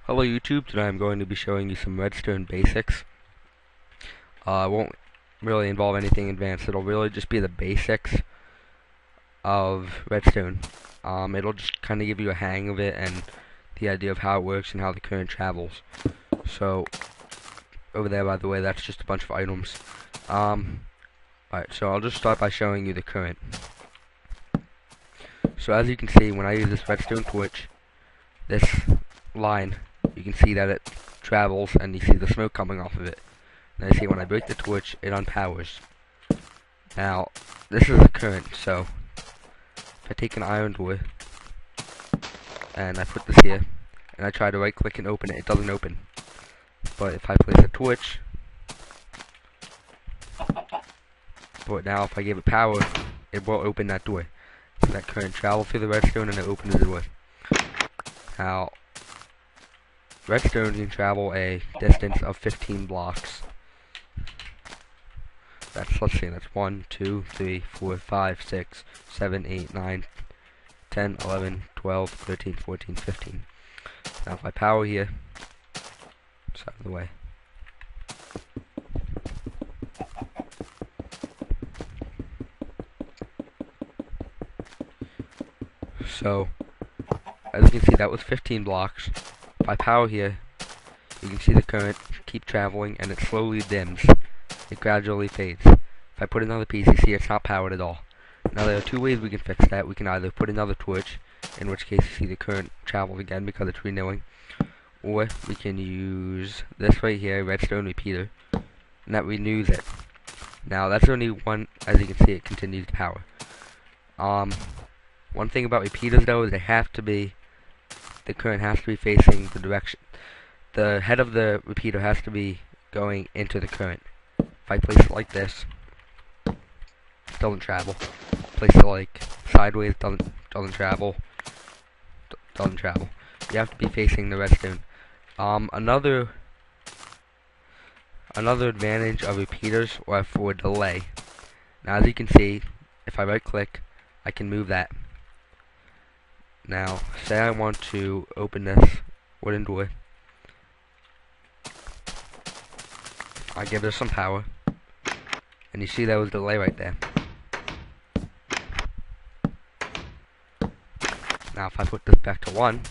Hello YouTube, today I'm going to be showing you some RedStone basics. It won't really involve anything advanced, it'll really just be the basics of RedStone. It'll just kind of give you a hang of it and the idea of how it works and how the current travels. So, over there by the way, that's just a bunch of items. Alright, so I'll just start by showing you the current. So as you can see, when I use this RedStone torch, this line, you can see that it travels and you see the smoke coming off of it. And I see when I break the torch, it unpowers. Now, this is the current, so if I take an iron door and I put this here and I try to right click and open it, it doesn't open. But if I place a torch, but now if I give it power, it will open that door. So that current travels through the redstone and it opens the door. Now, redstone can travel a distance of 15 blocks. Let's see, that's 1, 2, 3, 4, 5, 6, 7, 8, 9, 10, 11, 12, 13, 14, 15. Now if I power here, it's out of the way. So, as you can see, that was 15 blocks. If I power here, you can see the current keep traveling and it slowly dims. It gradually fades. If I put another piece, you see it's not powered at all. Now there are two ways we can fix that. We can either put another torch, in which case you see the current travels again because it's renewing, or we can use this right here, redstone repeater, and that renews it. Now that's only one, as you can see, it continues to power. One thing about repeaters though is they have to be, the current has to be facing the direction. The head of the repeater has to be going into the current. If I place it like this, it doesn't travel. Place it like sideways, doesn't travel. Doesn't travel. You have to be facing the redstone. Another advantage of repeaters are for delay. Now as you can see, if I right click, I can move that. Now, say I want to open this wooden door. I give this some power, and you see there was delay right there. Now if I put this back to 1,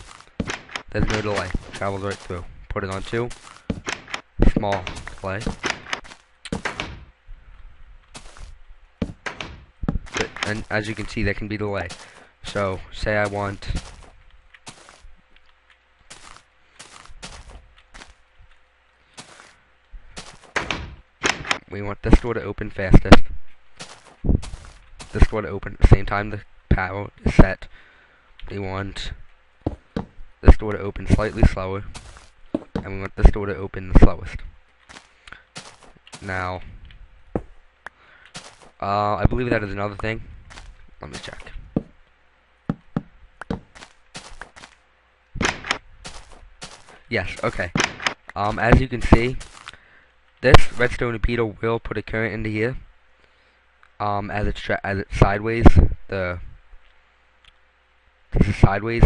there's no delay. It travels right through. Put it on 2, small delay. And as you can see, there can be delay. So, say I want we want this door to open fastest. This door to open at the same time the power is set. We want this door to open slightly slower, and we want this door to open the slowest. Now, I believe that is another thing. Let me check. Yes, okay. As you can see, this redstone repeater will put a current into here. As it's sideways, this is sideways.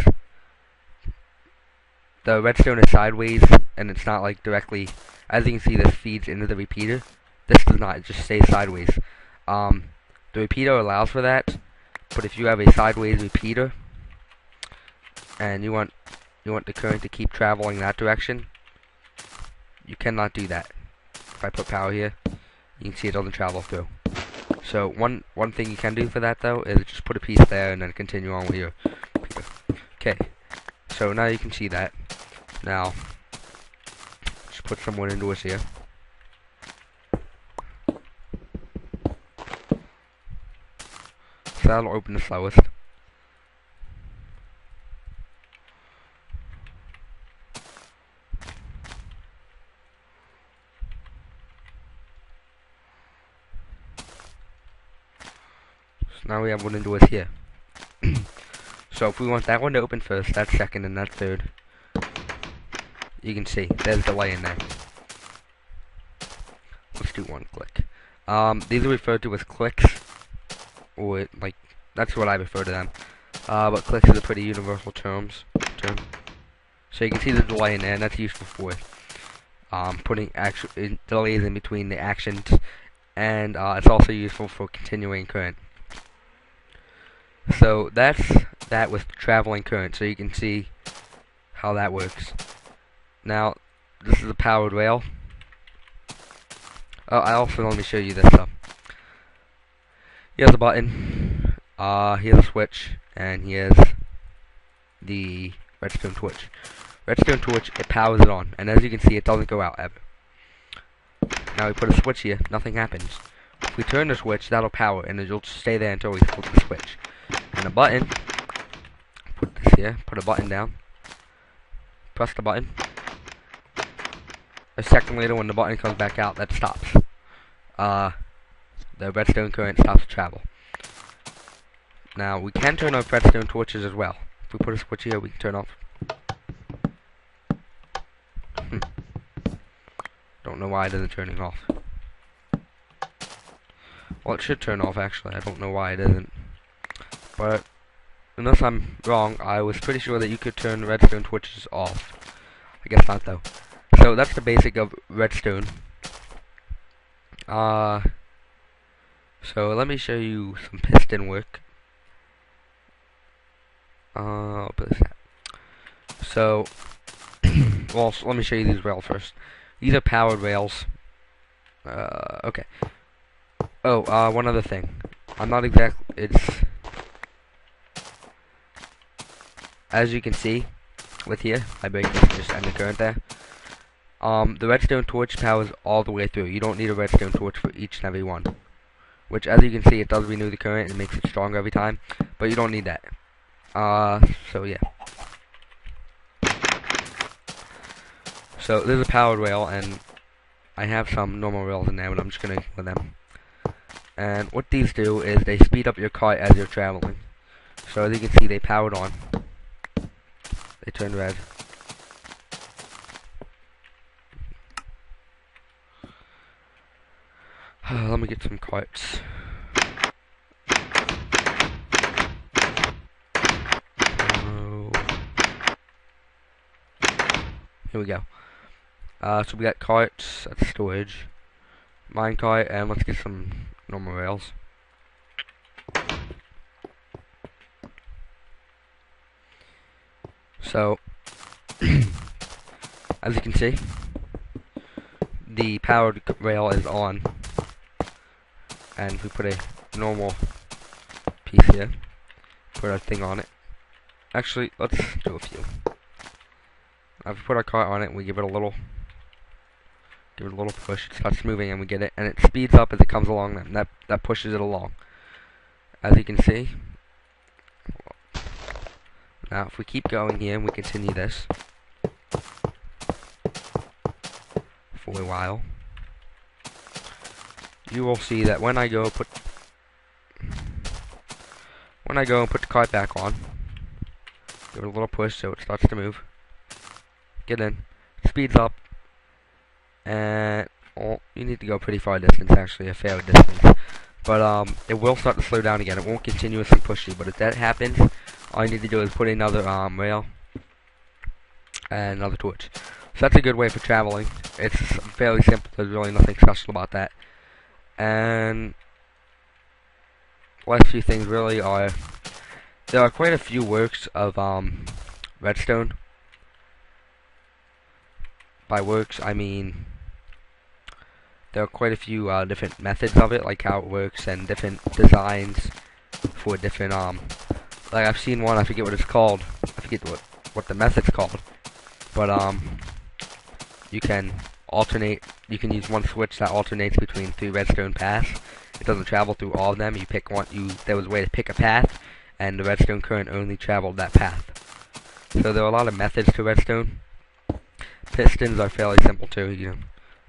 The redstone is sideways, and it's not like directly. As you can see, this feeds into the repeater. This does not; it just stays sideways. The repeater allows for that, but if you have a sideways repeater and you want the current to keep traveling that direction, you cannot do that. If I put power here, you can see it doesn't travel through. So one thing you can do for that though is just put a piece there and then continue on with your repeater. Okay, so now you can see that. Now, just put some wood into us here. So that'll open the slowest. Now we have one into us here. So if we want that one to open first, that's second, and that's third. You can see there's delay in there. Let's do one click. These are referred to as clicks, or like that's what I refer to them. But clicks is a pretty universal term. So you can see the delay in there, and that's useful for putting delays in between the actions, and it's also useful for continuing current. So that's that with traveling current, so you can see how that works. Now, this is a powered rail. Oh, let me show you this stuff. Here's a button, here's a switch, and here's the redstone torch. Redstone torch, it powers it on, and as you can see, it doesn't go out ever. Now we put a switch here, nothing happens. If we turn the switch, that'll power, and it'll just stay there until we flip the switch. And a button, put this here, put a button down, press the button. A second later, when the button comes back out, that stops. The redstone current stops to travel. Now, we can turn off redstone torches as well. If we put a switch here, we can turn off. Don't know why it isn't turning off. Well, it should turn off, actually. I don't know why it isn't. But, unless I'm wrong, I was pretty sure that you could turn redstone torches off. I guess not, though. So, that's the basic of redstone. So let me show you some piston work. I'll put this out. So, well, let me show you these rails first. These are powered rails. Okay. Oh, one other thing. I'm not exactly. It's as you can see with here. I break this and just end the current there. The redstone torch powers all the way through. You don't need a redstone torch for each and every one. Which, as you can see, it does renew the current and makes it stronger every time. But you don't need that. So yeah. So there's a powered rail, and I have some normal rails in there, but I'm just gonna ignore them. And what these do is they speed up your cart as you're traveling. So as you can see, they powered on. They turned red. Let me get some carts. Here we go. So we got carts, that's storage, minecart, and let's get some normal rails. So, as you can see, the powered rail is on, and if we put a normal piece here, put our thing on it. Actually, let's do a few. If we put our cart on it and we give it a little push, it starts moving and we get it, and it speeds up as it comes along, and that pushes it along. As you can see. Now if we keep going here and we continue this for a while, you will see that when I go and put the cart back on, give it a little push so it starts to move. Get in, speeds up, and well, you need to go pretty far distance, actually, a fair distance. But it will start to slow down again. It won't continuously push you, but if that happens, all you need to do is put another rail and another torch. So that's a good way for traveling. It's fairly simple. There's really nothing special about that. And last few things really are, there are quite a few works of redstone. By works, I mean there are quite a few different methods of it, like how it works, and different designs for different like I've seen one, I forget what it's called. I forget what the method's called. But you can alternate. You can use one switch that alternates between 3 redstone paths. It doesn't travel through all of them. You pick one. There was a way to pick a path, and the redstone current only traveled that path. So there are a lot of methods to redstone. Pistons are fairly simple too. You know,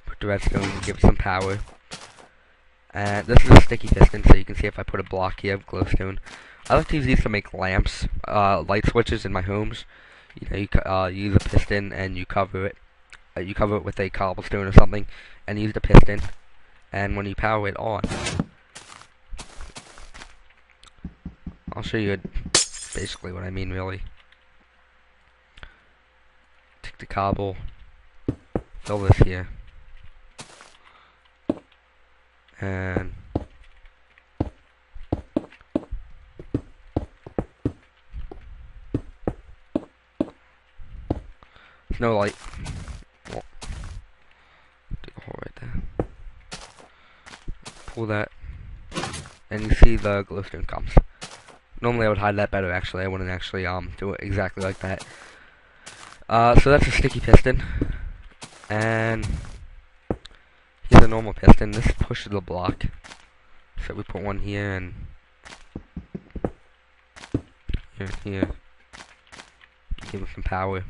put the redstone, give it some power. And this is a sticky piston, so you can see if I put a block here of glowstone. I like to use these to make lamps, light switches in my homes. You know, you use a piston and you cover it. You cover it with a cobblestone or something, and use the piston. And when you power it on, I'll show you basically what I mean, really. the cobble, fill this here, and there's no light. Well, dig a hole right there. Pull that, and you see the glowstone comes. Normally I would hide that better, actually. I wouldn't actually do it exactly like that. So that's a sticky piston, and here's a normal piston. This pushes the block, so we put one here and here and here. Give it some power.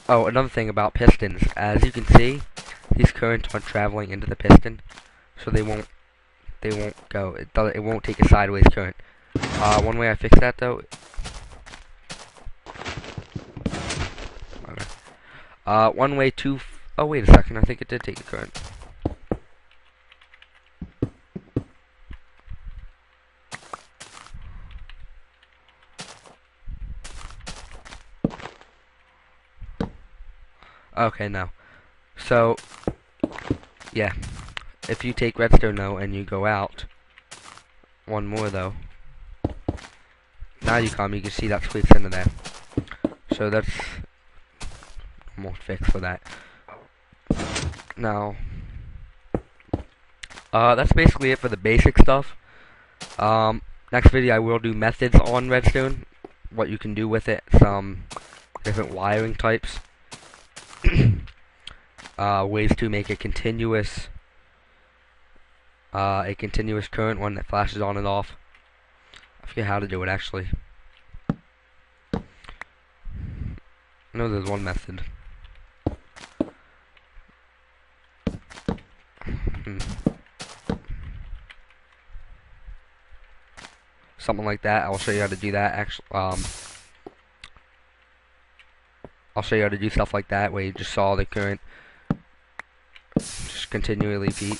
Oh, another thing about pistons, as you can see, these currents are traveling into the piston, so they won't go. It won't take a sideways current. One way I fix that though. Okay. One way to. Oh wait a second, I think it did take a current. Okay, no. So, yeah. If you take redstone though and you go out, one more though. Now you can see that sweeps into there. So that's more fix for that. Now, that's basically it for the basic stuff. Next video I will do methods on redstone, what you can do with it, some different wiring types, ways to make a continuous current, one that flashes on and off. I forget how to do it actually. I know there's one method. Something like that. I'll show you how to do that. Actually, I'll show you how to do stuff like that, where you just saw the current just continually repeat.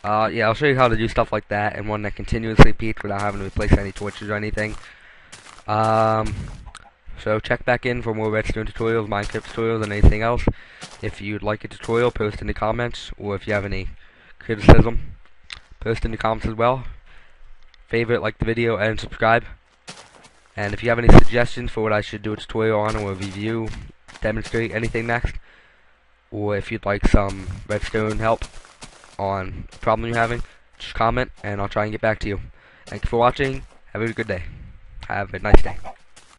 Yeah, I'll show you how to do stuff like that, and one that continuously repeats without having to replace any torches or anything. So check back in for more redstone tutorials, Minecraft tutorials, and anything else. If you'd like a tutorial, post in the comments, or if you have any criticism, post in the comments as well. Favorite, like the video, and subscribe. And if you have any suggestions for what I should do a tutorial on, or a review, demonstrate anything next, or if you'd like some redstone help on a problem you're having, just comment and I'll try and get back to you. Thank you for watching. Have a good day. Have a nice day.